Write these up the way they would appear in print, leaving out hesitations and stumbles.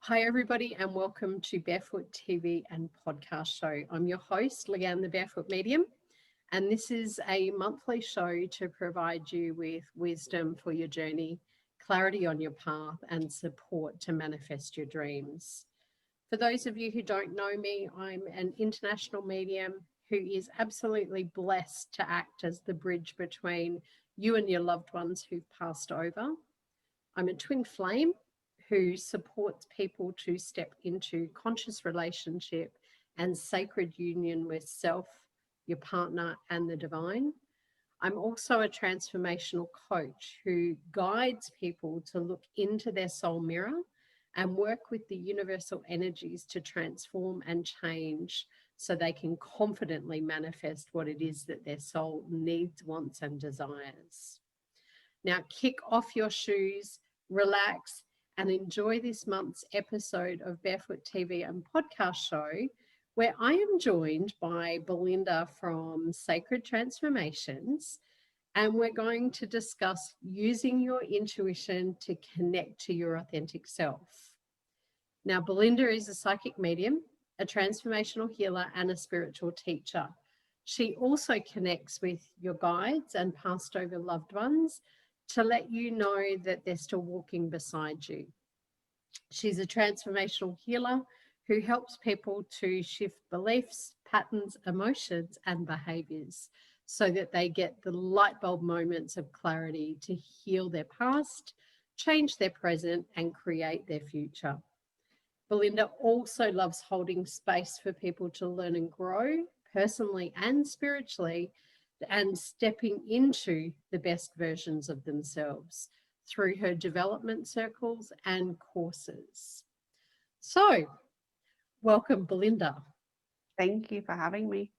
Hi, everybody, and welcome to Barefoot TV and podcast show. I'm your host, Leanne, the Barefoot Medium, and this is a monthly show to provide you with wisdom for your journey, clarity on your path, and support to manifest your dreams. For those of you who don't know me, I'm an international medium who is absolutely blessed to act as the bridge between you and your loved ones who've passed over. I'm a twin flame who supports people to step into conscious relationship and sacred union with self, your partner, and the divine. I'm also a transformational coach who guides people to look into their soul mirror and work with the universal energies to transform and change so they can confidently manifest what it is that their soul needs, wants, and desires. Now, kick off your shoes, relax, and enjoy this month's episode of Barefoot TV and podcast show, where I am joined by Belinda from Sacred Transformations, and we're going to discuss using your intuition to connect to your authentic self. Now, Belinda is a psychic medium, a transformational healer, and a spiritual teacher. She also connects with your guides and passed over loved ones to let you know that they're still walking beside you. She's a transformational healer who helps people to shift beliefs, patterns, emotions, and behaviors so that they get the light bulb moments of clarity to heal their past, change their present, and create their future. Belinda also loves holding space for people to learn and grow personally and spiritually, and stepping into the best versions of themselves through her development circles and courses. So, welcome, Belinda. Thank you for having me.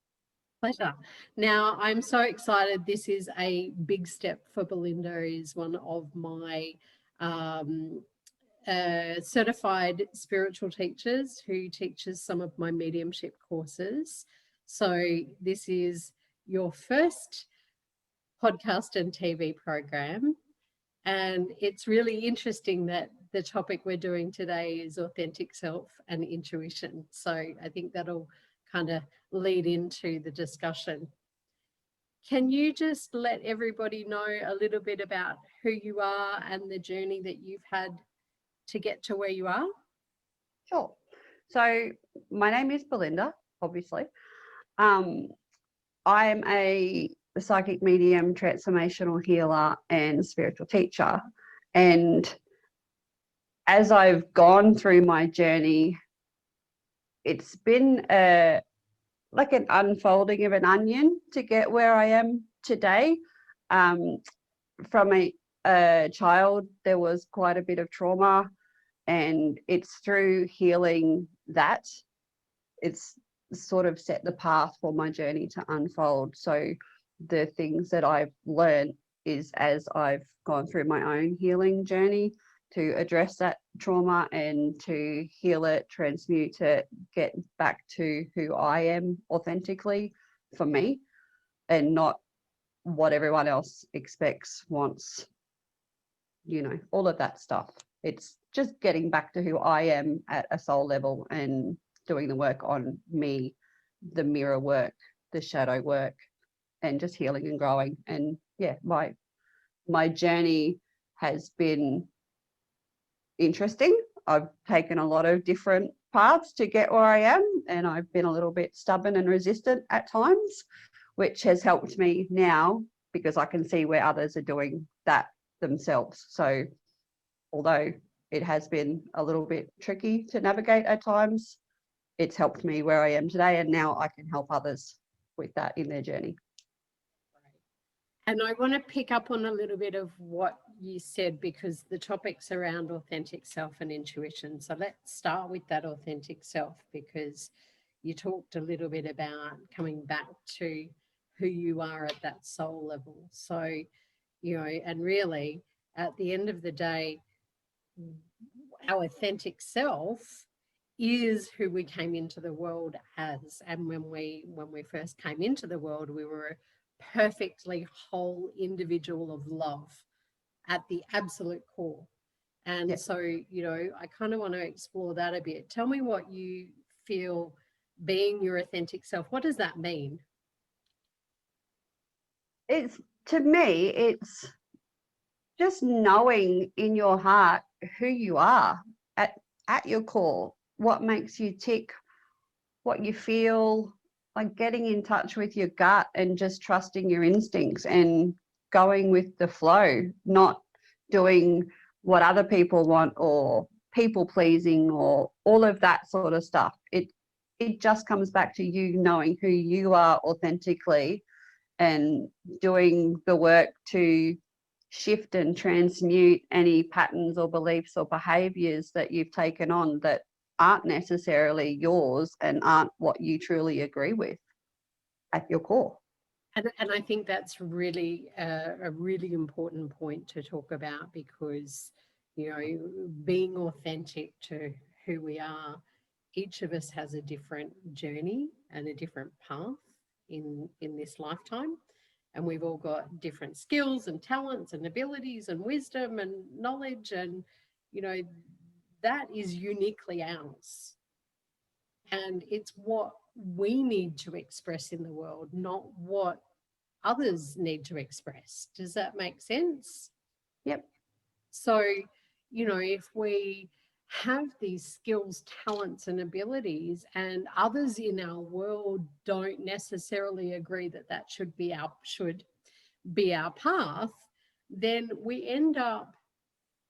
Pleasure. Now, I'm so excited. This is a big step for Belinda. Is one of my certified spiritual teachers who teaches some of my mediumship courses. So this is your first podcast and TV program. And it's really interesting that the topic we're doing today is authentic self and intuition. So I think that'll kind of lead into the discussion. Can you just let everybody know a little bit about who you are and the journey that you've had to get to where you are? Sure. So my name is Belinda, obviously. I'm a psychic medium, transformational healer, and spiritual teacher. And as I've gone through my journey, it's been like an unfolding of an onion to get where I am today. From a child, there was quite a bit of trauma, and it's through healing that it's sort of set the path for my journey to unfold. So the things that I've learned is as I've gone through my own healing journey to address that trauma and to heal it, transmute it, get back to who I am authentically for me, and not what everyone else expects, wants, all of that stuff. It's just getting back to who I am at a soul level and doing the work on me, the mirror work, the shadow work, and just healing and growing. And yeah, my journey has been interesting. I've taken a lot of different paths to get where I am, and I've been a little bit stubborn and resistant at times, which has helped me now because I can see where others are doing that themselves. So although it has been a little bit tricky to navigate at times, it's helped me where I am today, and now I can help others with that in their journey. And I want to pick up on a little bit of what you said because the topic's around authentic self and intuition. So let's start with that authentic self, because you talked a little bit about coming back to who you are at that soul level. So, and really at the end of the day, our authentic self is who we came into the world as. And when we first came into the world, we were a perfectly whole individual of love at the absolute core. And so, you know, I kind of want to explore that a bit. Tell me what you feel being your authentic self. What does that mean? It's, to me, it's just knowing in your heart who you are at your core, what makes you tick, what you feel, like getting in touch with your gut and just trusting your instincts and going with the flow, not doing what other people want or people pleasing or all of that sort of stuff. It just comes back to you knowing who you are authentically and doing the work to shift and transmute any patterns or beliefs or behaviors that you've taken on that aren't necessarily yours and aren't what you truly agree with at your core. And I think that's really a really important point to talk about, because, you know, being authentic to who we are, each of us has a different journey and a different path in this lifetime. And we've all got different skills and talents and abilities and wisdom and knowledge. And, you know, that is uniquely ours. And it's what we need to express in the world, not what others need to express. Does that make sense? Yep. So, you know, if we have these skills, talents, and abilities, and others in our world don't necessarily agree that that should be our path, then we end up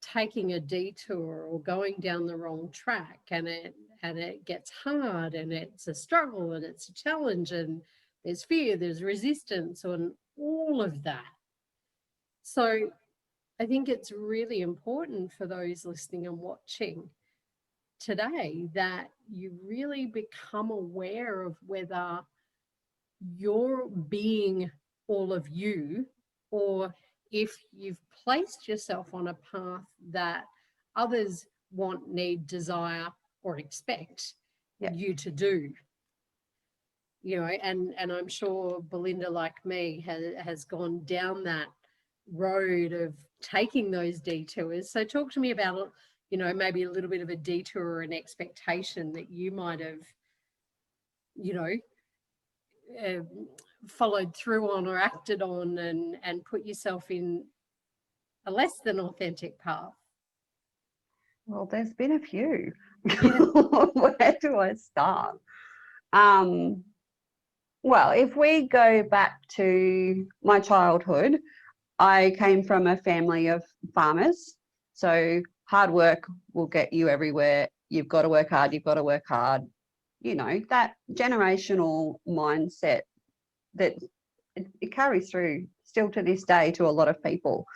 taking a detour or going down the wrong track, and it gets hard, and it's a struggle, and it's a challenge, and there's fear, there's resistance, and all of that. So I think it's really important for those listening and watching today that you really become aware of whether you're being all of you, or if you've placed yourself on a path that others want, need, desire, or expect you to do. You know, and I'm sure Belinda, like me, has gone down that road of taking those detours. So talk to me about, you know, maybe a little bit of a detour or an expectation that you might have, you know, followed through on or acted on, and put yourself in a less than authentic path. Well, there's been a few. Yeah. Where do I start? Well, if we go back to my childhood, I came from a family of farmers. So hard work will get you everywhere. You've got to work hard. You've got to work hard. You know, that generational mindset that it carries through still to this day to a lot of people.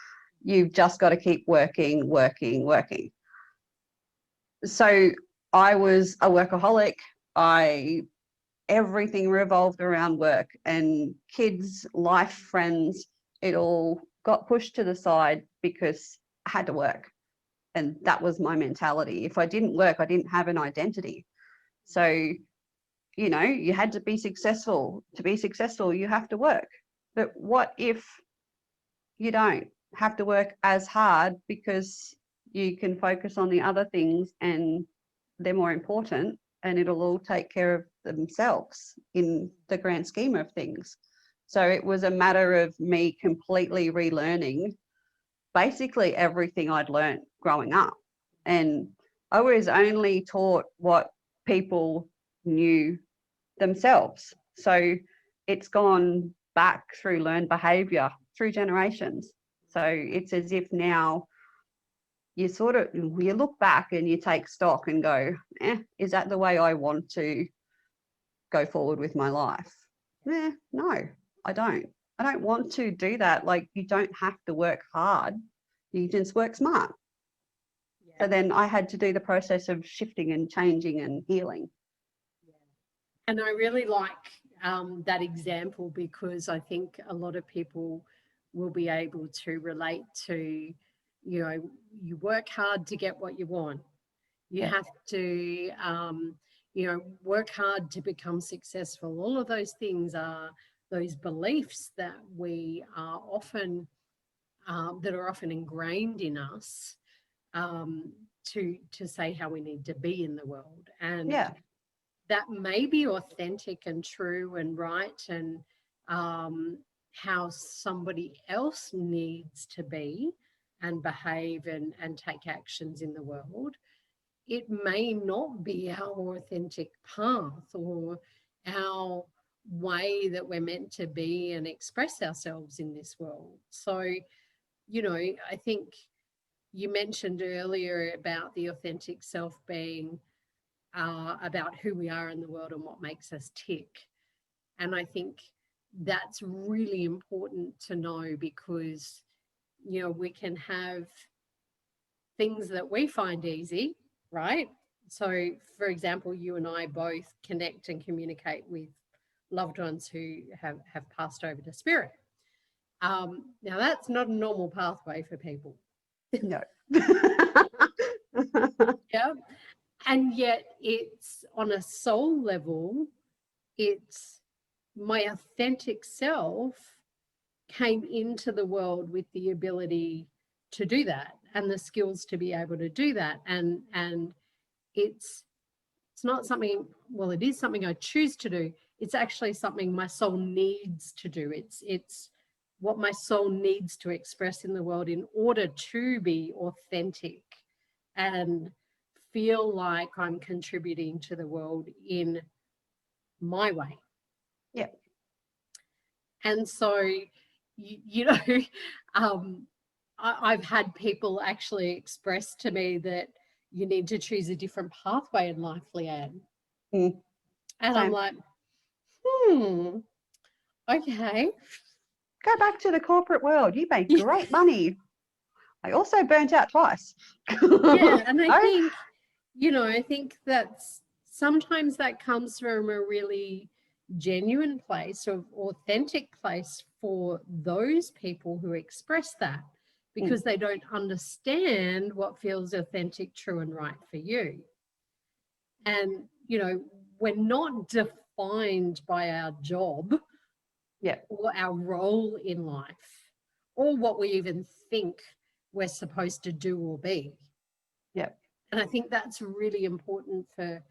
You've just got to keep working, working, working. So I was a workaholic. Everything revolved around work, and kids, life, friends, it all got pushed to the side because I had to work. And that was my mentality. If I didn't work, I didn't have an identity. So, you know, you had to be successful. To be successful, you have to work. But what if you don't have to work as hard because you can focus on the other things and they're more important, and it'll all take care of themselves in the grand scheme of things? So it was a matter of me completely relearning basically everything I'd learned growing up. And I was only taught what people knew themselves. So it's gone back through learned behavior through generations. So it's as if now you look back and you take stock and go, is that the way I want to go forward with my life? No, I don't. I don't want to do that. Like, you don't have to work hard. You just work smart. Yeah. So then I had to do the process of shifting and changing and healing. Yeah. And I really like that example, because I think a lot of people will be able to relate to, you know, you work hard to get what you want. You have to, you know, work hard to become successful. All of those things are those beliefs that we are often, that are often ingrained in us, to say how we need to be in the world. And Yeah. that may be authentic and true and right, and how somebody else needs to be and behave and take actions in the world. It may not be our authentic path or our way that we're meant to be and express ourselves in this world. So, I think you mentioned earlier about the authentic self being about who we are in the world and what makes us tick. And I think that's really important to know, because, we can have things that we find easy, right? So, for example, you and I both connect and communicate with loved ones who have passed over to spirit. Now, that's not a normal pathway for people. No. Yeah. And yet it's on a soul level, it's my authentic self came into the world with the ability to do that and the skills to be able to do that. And it's not something, well, it is something I choose to do. It's actually something my soul needs to do. It's what my soul needs to express in the world in order to be authentic and feel like I'm contributing to the world in my way. Yeah. And so, I've had people actually express to me that you need to choose a different pathway in life, Leanne. Mm. And Same. I'm like, okay. Go back to the corporate world. You made great money. I also burnt out twice. Yeah, and I think that's sometimes that comes from a really genuine place or authentic place for those people who express that, because they don't understand what feels authentic, true, and right for you. And, we're not defined by our job or our role in life or what we even think we're supposed to do or be. Yep. And I think that's really important for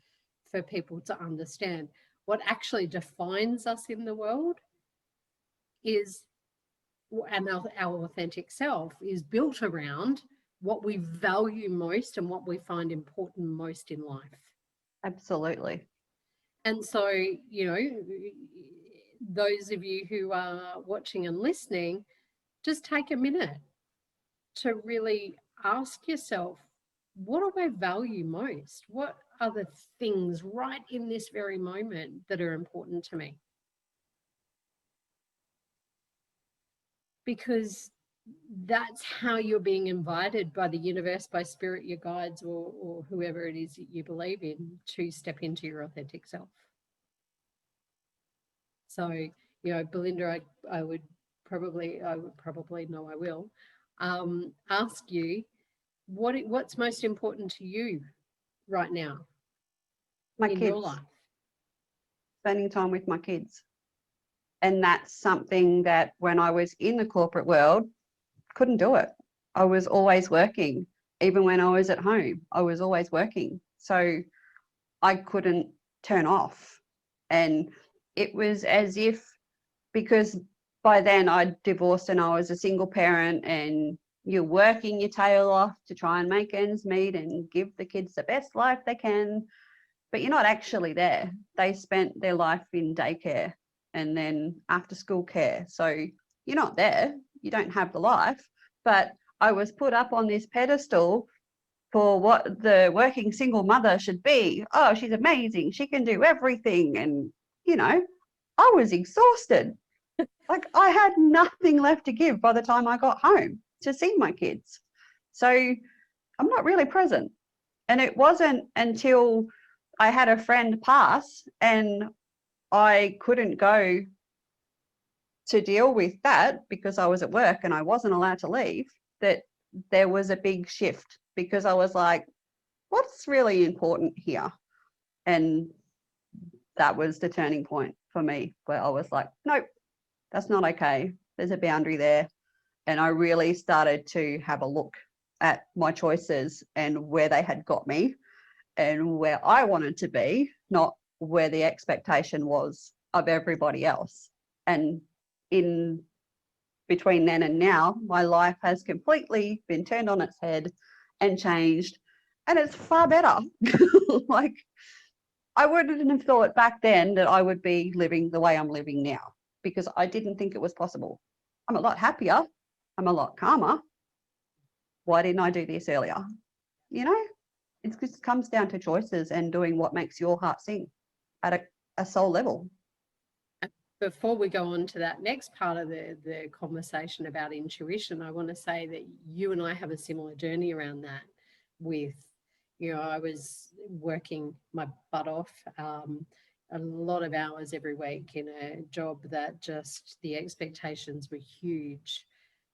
people to understand. What actually defines us in the world is, and our authentic self is built around what we value most and what we find important most in life. Absolutely. And so, those of you who are watching and listening, just take a minute to really ask yourself, what do I value most? What are the things right in this very moment that are important to me? Because that's how you're being invited by the universe, by spirit, your guides, or whoever it is that you believe in, to step into your authentic self. So, Belinda, I would probably ask you, what's most important to you right now My in kids. your life? Spending time with my kids. And that's something that when I was in the corporate world, couldn't do it. I was always working. Even when I was at home, I was always working. So I couldn't turn off. And it was as if, because by then I'd divorced and I was a single parent, and you're working your tail off to try and make ends meet and give the kids the best life they can, but you're not actually there. They spent their life in daycare and then after school care. So you're not there. You don't have the life. But I was put up on this pedestal for what the working single mother should be. Oh, she's amazing. She can do everything. And, I was exhausted. Like, I had nothing left to give by the time I got home to see my kids. So I'm not really present. And it wasn't until I had a friend pass and I couldn't go to deal with that because I was at work and I wasn't allowed to leave, that there was a big shift, because I was like, what's really important here? And that was the turning point for me, where I was like, nope, that's not okay. There's a boundary there. And I really started to have a look at my choices and where they had got me and where I wanted to be, not where the expectation was of everybody else. And in between then and now, my life has completely been turned on its head and changed, and it's far better. Like, I wouldn't have thought back then that I would be living the way I'm living now, because I didn't think it was possible. I'm a lot happier. I'm a lot calmer. Why didn't I do this earlier? You know, it just comes down to choices and doing what makes your heart sing at a soul level. Before we go on to that next part of the conversation about intuition, I want to say that you and I have a similar journey around that with, I was working my butt off a lot of hours every week in a job that just the expectations were huge.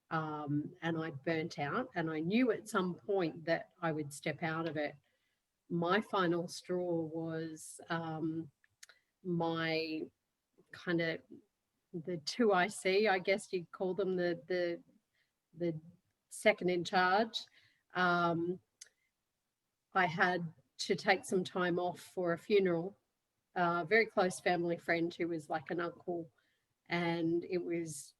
And I burnt out, and I knew at some point that I would step out of it. My final straw was my kind of the 2IC, I guess you'd call them, the second in charge. I had to take some time off for a funeral, a very close family friend who was like an uncle, and it was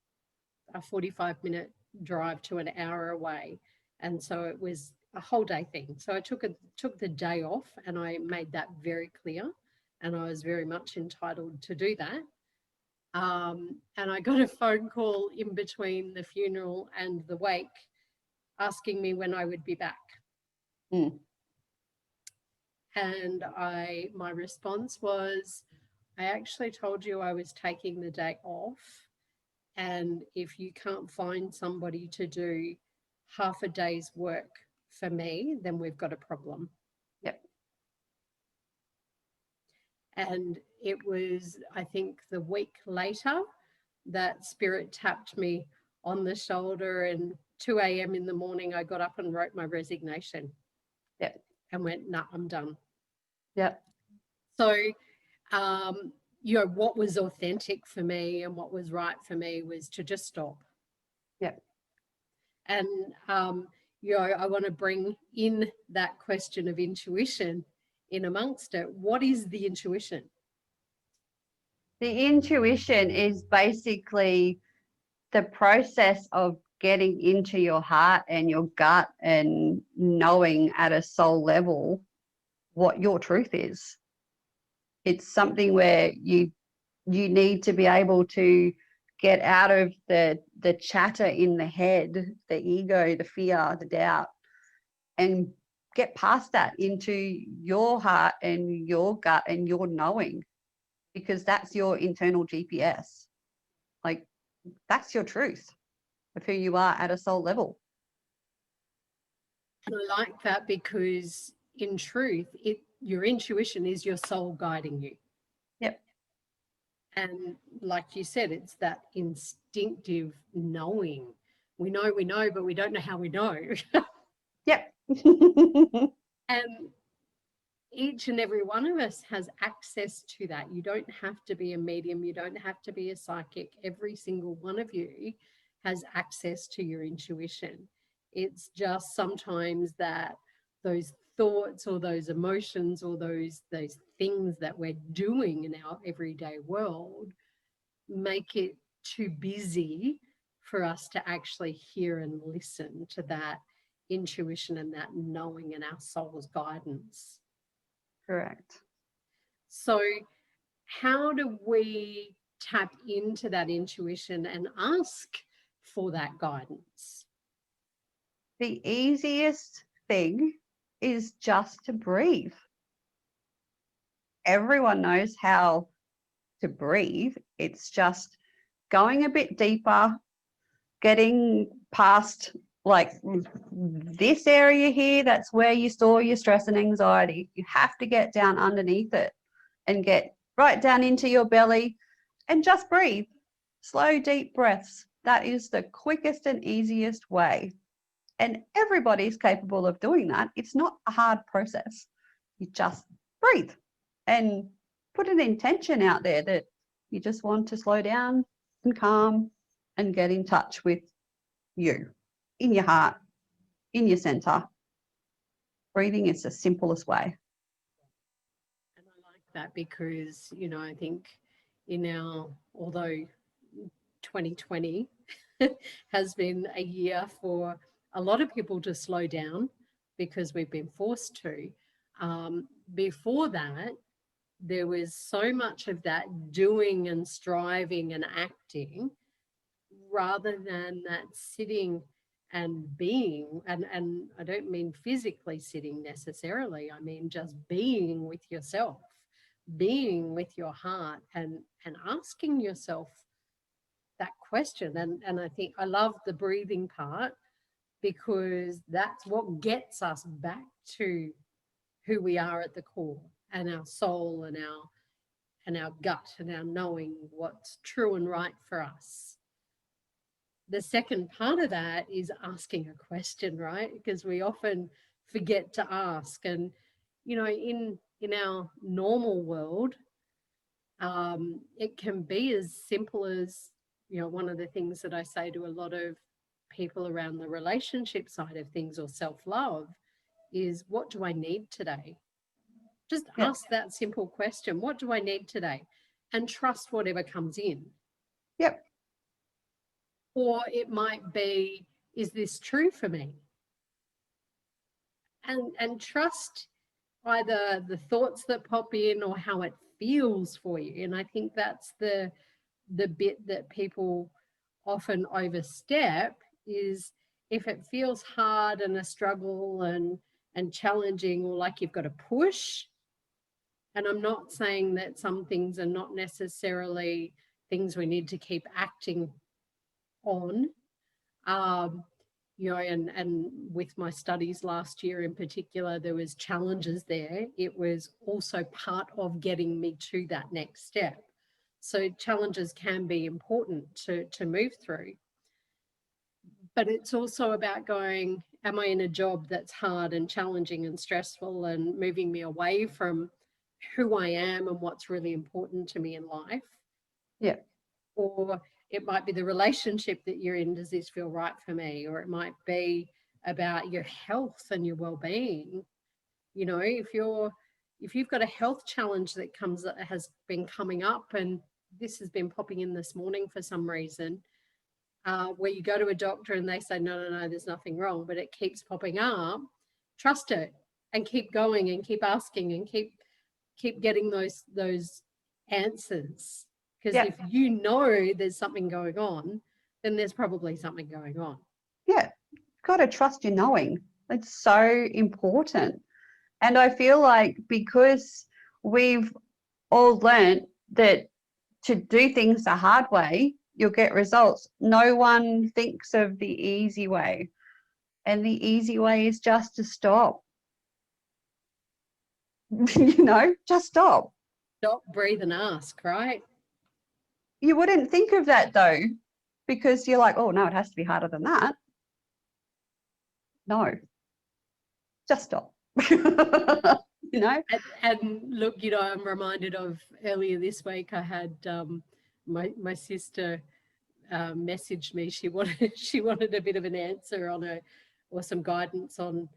a 45-minute drive to an hour away, and so it was a whole day thing. So I took the day off, and I made that very clear, and I was very much entitled to do that. And I got a phone call in between the funeral and the wake asking me when I would be back. And my response was, I actually told you I was taking the day off, and if you can't find somebody to do half a day's work for me, then we've got a problem. Yep. And it was, I think, the week later that Spirit tapped me on the shoulder, and 2 a.m. in the morning, I got up and wrote my resignation. Yep. And went, nah, I'm done. Yep. So, what was authentic for me and what was right for me was to just stop. Yep. And, I want to bring in that question of intuition in amongst it. What is the intuition? The intuition is basically the process of getting into your heart and your gut and knowing at a soul level what your truth is. It's something where you need to be able to get out of the chatter in the head, the ego, the fear, the doubt, and get past that into your heart and your gut and your knowing, because that's your internal GPS. Like, that's your truth of who you are at a soul level. And I like that, because in truth, your intuition is your soul guiding you. Yep. And like you said, it's that instinctive knowing. We know, but we don't know how we know. Yep. And each and every one of us has access to that. You don't have to be a medium. You don't have to be a psychic. Every single one of you has access to your intuition. It's just sometimes that those thoughts or those emotions or those things that we're doing in our everyday world make it too busy for us to actually hear and listen to that intuition and that knowing and our soul's guidance. Correct. So how do we tap into that intuition and ask for that guidance? The easiest thing is just to breathe. Everyone knows how to breathe. It's just going a bit deeper, getting past like this area here, that's where you store your stress and anxiety. You have to get down underneath it and get right down into your belly and just breathe. Slow, deep breaths. That is the quickest and easiest way. And everybody's capable of doing that. It's not a hard process. You just breathe and put an intention out there that you just want to slow down and calm and get in touch with you in your heart in your center. Breathing is the simplest way. And I like that because, you know, I think although 2020 has been a year for a lot of people to slow down because we've been forced to. Before that, there was so much of that doing and striving and acting rather than that sitting and being. And I don't mean physically sitting necessarily. I mean just being with yourself, being with your heart, and asking yourself that question. And I think I love the breathing part because that's what gets us back to who we are at the core, and our soul, and our gut, and our knowing what's true and right for us. The second part of that is asking a question, right? Because we often forget to ask. And you know, in our normal world, it can be as simple as, you know, one of the things that I say to a lot of people around the relationship side of things or self-love is, what do I need today? Just ask that simple question. What do I need today? And trust whatever comes in. Yep. Or it might be, is this true for me? And trust either the thoughts that pop in or how it feels for you. And I think that's the bit that people often overstep, is if it feels hard and a struggle and challenging, or like you've got to push. And I'm not saying that some things are not necessarily things we need to keep acting on. You know, and with my studies last year in particular, there was challenges there. It was also part of getting me to that next step. So challenges can be important to move through. But it's also about going, am I in a job that's hard and challenging and stressful and moving me away from who I am and what's really important to me in life? Yeah. Or it might be the relationship that you're in. Does this feel right for me? Or it might be about your health and your well-being. You know, if you've got a health challenge that has been coming up, and this has been popping in this morning for some reason, where you go to a doctor and they say, no, there's nothing wrong, but it keeps popping up, trust it and keep going and keep asking and keep getting those answers. Because if you know there's something going on, then there's probably something going on. Yeah, got to trust your knowing. It's so important. And I feel like because we've all learned that to do things the hard way, you'll get results. No one thinks of the easy way. And the easy way is just to stop. You know, just stop. Stop, breathe and ask, right? You wouldn't think of that though, because you're like, oh no, it has to be harder than that. No, just stop. You know? And look, you know, I'm reminded of earlier this week, I had my sister messaged me. She wanted a bit of an answer on or some guidance on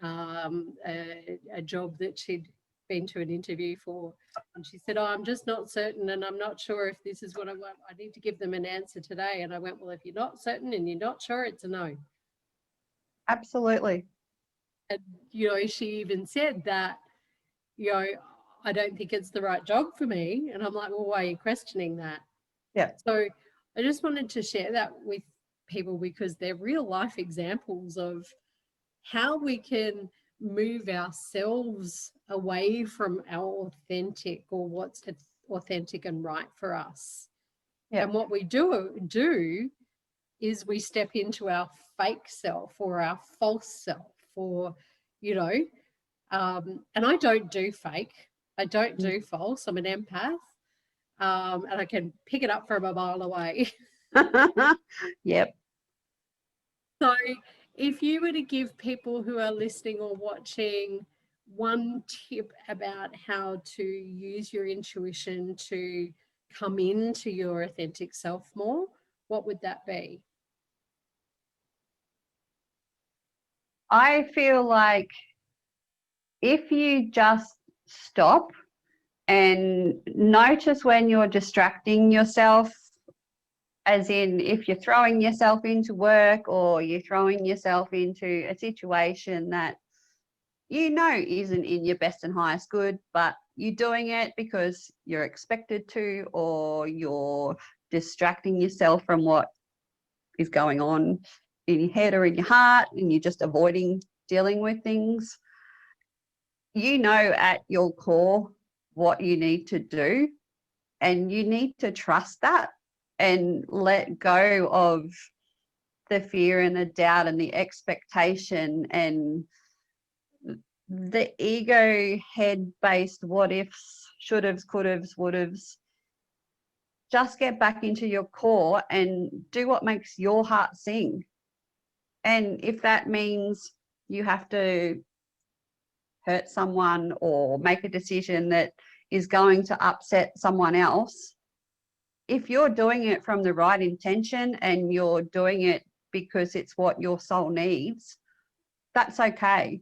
a job that she'd been to an interview for. And she said, oh, I'm just not certain and I'm not sure if this is what I want. I need to give them an answer today. And I went, well, if you're not certain and you're not sure, it's a no. Absolutely. And, you know, she even said that, you know, I don't think it's the right job for me. And I'm like, well, why are you questioning that? Yeah. So I just wanted to share that with people because they're real life examples of how we can move ourselves away from our authentic or what's authentic and right for us. Yeah. And what we do is we step into our fake self or our false self, or, you know, and I don't do fake. I don't do false. I'm an empath. And I can pick it up from a mile away. Yep. So if you were to give people who are listening or watching one tip about how to use your intuition to come into your authentic self more, what would that be? I feel like if you just stop and notice when you're distracting yourself, as in if you're throwing yourself into work or you're throwing yourself into a situation that you know isn't in your best and highest good, but you're doing it because you're expected to, or you're distracting yourself from what is going on in your head or in your heart, and you're just avoiding dealing with things. You know at your core what you need to do, and you need to trust that and let go of the fear and the doubt and the expectation and the ego head-based what ifs, should haves, could haves, would haves. Just get back into your core and do what makes your heart sing. And if that means you have to hurt someone or make a decision that is going to upset someone else, if you're doing it from the right intention and you're doing it because it's what your soul needs, that's okay.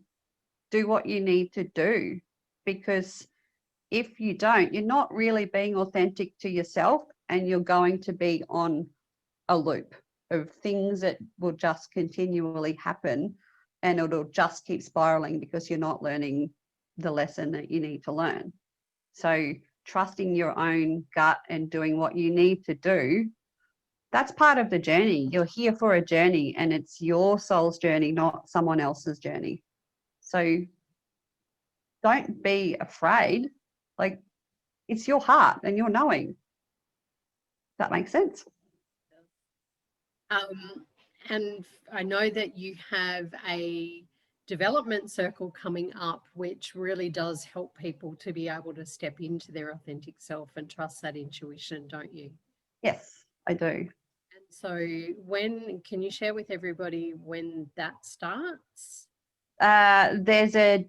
Do what you need to do, because if you don't, you're not really being authentic to yourself, and you're going to be on a loop of things that will just continually happen, and it'll just keep spiraling because you're not learning the lesson that you need to learn. So trusting your own gut and doing what you need to do, that's part of the journey. You're here for a journey, and it's your soul's journey, not someone else's journey. So don't be afraid. Like, it's your heart and your knowing. That makes sense. And I know that you have a development circle coming up, which really does help people to be able to step into their authentic self and trust that intuition, don't you? Yes, I do. And so when can you share with everybody when that starts? There's a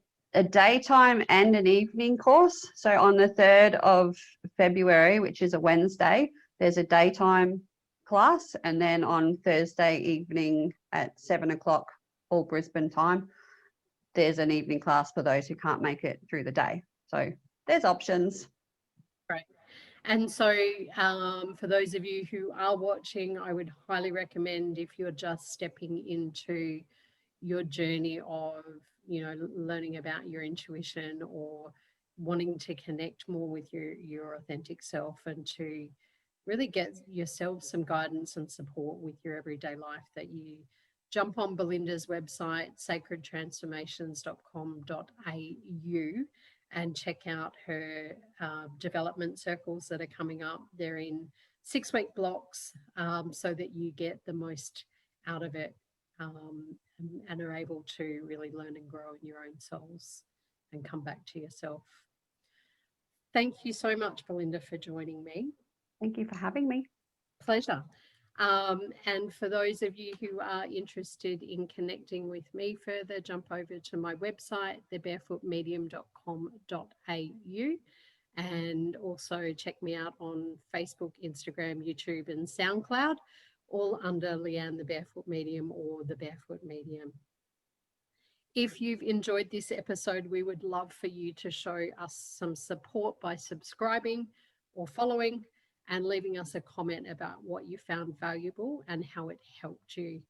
daytime and an evening course. So on the 3rd of February, which is a Wednesday, there's a daytime class, and then on Thursday evening at 7 o'clock, all Brisbane time, there's an evening class for those who can't make it through the day. So there's options. Right. And so for those of you who are watching, I would highly recommend, if you're just stepping into your journey of, learning about your intuition or wanting to connect more with your authentic self, and to really get yourself some guidance and support with your everyday life, that you jump on Belinda's website, sacredtransformations.com.au, and check out her development circles that are coming up. They're in 6-week blocks, so that you get the most out of it, and are able to really learn and grow in your own souls and come back to yourself. Thank you so much, Belinda, for joining me. Thank you for having me. Pleasure. And for those of you who are interested in connecting with me further, jump over to my website, thebarefootmedium.com.au, and also check me out on Facebook, Instagram, YouTube, and SoundCloud, all under Leanne the Barefoot Medium or the Barefoot Medium. If you've enjoyed this episode, we would love for you to show us some support by subscribing or following, and leaving us a comment about what you found valuable and how it helped you,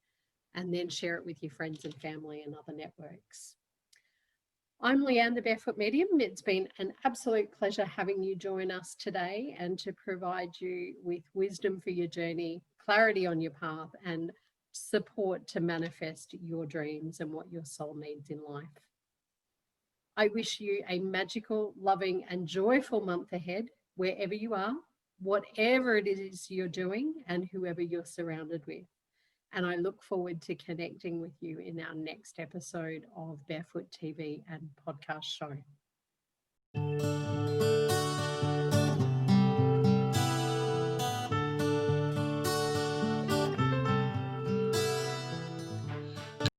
and then share it with your friends and family and other networks. I'm Leanne the Barefoot Medium. It's been an absolute pleasure having you join us today, and to provide you with wisdom for your journey, clarity on your path, and support to manifest your dreams and what your soul needs in life. I wish you a magical, loving, and joyful month ahead, wherever you are, whatever it is you're doing, and whoever you're surrounded with. And I look forward to connecting with you in our next episode of Barefoot TV and podcast show.